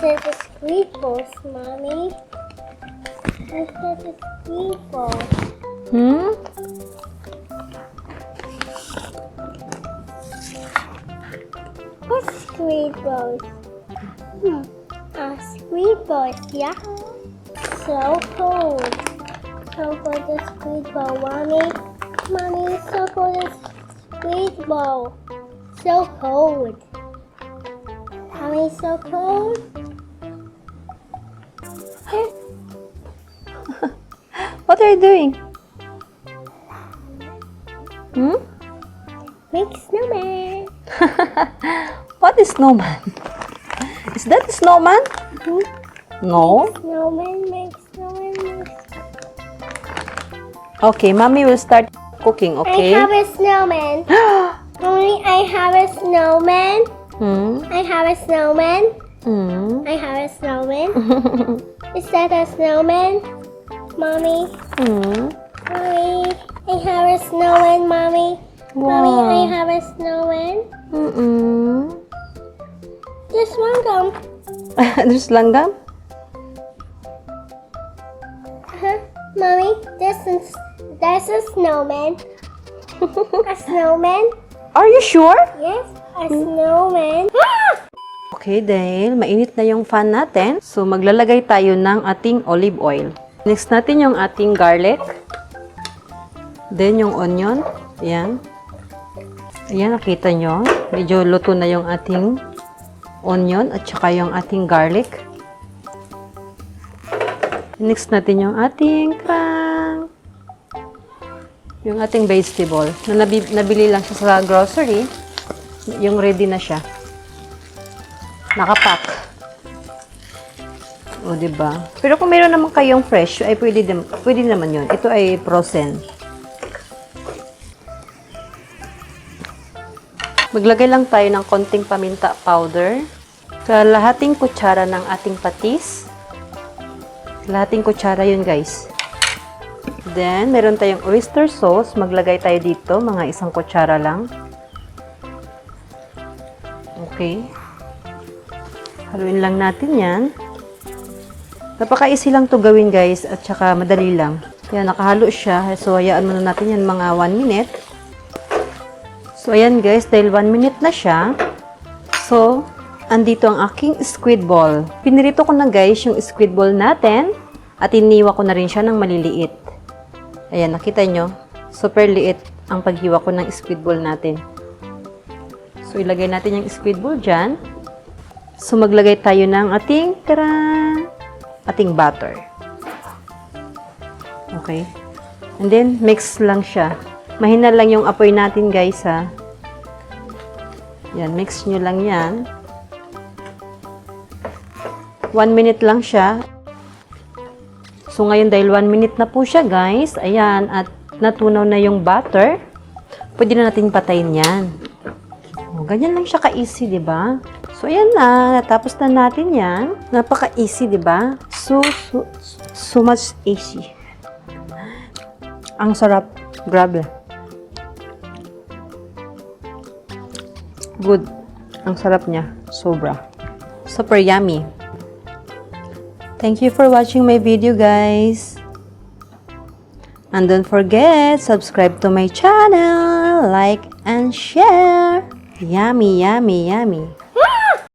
is the squid balls, Mommy. This is the squid balls. What's squid balls? Squid balls, yeah. So cold. So cold the squid ball, Mommy. Mommy, so cold the squid ball. So cold. Mommy, so cold. What are you doing? Make snowman. What is snowman? Is that a snowman? No. Snowman, make snowman, make. Okay, Mommy will start cooking, okay? I have a snowman. Mommy, I have a snowman. I have a snowman. I have a snowman. Is that a snowman? Mommy? Mommy, I have a snowman, Mommy. Mommy, I have a snowman. Just one gum. There's langgam? Mommy, that's a snowman. A snowman? Are you sure? Yes, a snowman. Okay, dahil mainit na yung fan natin, so maglalagay tayo ng ating olive oil. Next natin yung ating garlic. Then yung onion. Ayan. Ayan, nakita nyo. Medyo luto na yung ating onion at saka yung ating garlic. Next natin yung ating yung ating vegetable na nabili lang siya sa grocery. Yung ready na siya. Nakapack. O, diba? Pero kung meron naman kayong fresh, ay pwede naman yun. Ito ay frozen. Maglagay lang tayo ng konting paminta powder. Kalahating kutsara ng ating patis. Kalahating kutsara yun, guys. Then, meron tayong oyster sauce. Maglagay tayo dito, mga 1 kutsara lang. Okay. Haluin lang natin yan. Napaka-easy lang to gawin, guys. At saka madali lang. Yan, nakahalo siya. So, hayaan muna natin yan mga 1 minute. So, ayan guys. Dahil 1 minute na siya. So, andito ang aking squid ball. Pinirito ko na guys yung squid ball natin. At iniwa ko na rin siya ng maliliit. Ayan, nakita nyo? Super liit ang paghiwa ko ng squid ball natin. So, ilagay natin yung squid ball dyan. So, maglagay tayo ng ating butter. Okay. And then, mix lang siya. Mahina lang yung apoy natin, guys, ha. Yan, mix nyo lang yan. 1 minute lang siya. So, ngayon, dahil 1 minute na po siya, guys, ayan, at natunaw na yung butter, pwede na natin patayin yan. O, ganyan lang siya ka-easy, diba? So, ayan na. Natapos na natin yan. Napaka-easy, diba? So much easy. Ang sarap. Grabe. Good. Ang sarap niya. Sobra. Super yummy. Thank you for watching my video, guys. And don't forget, subscribe to my channel, like and share. Yummy, yummy, yummy.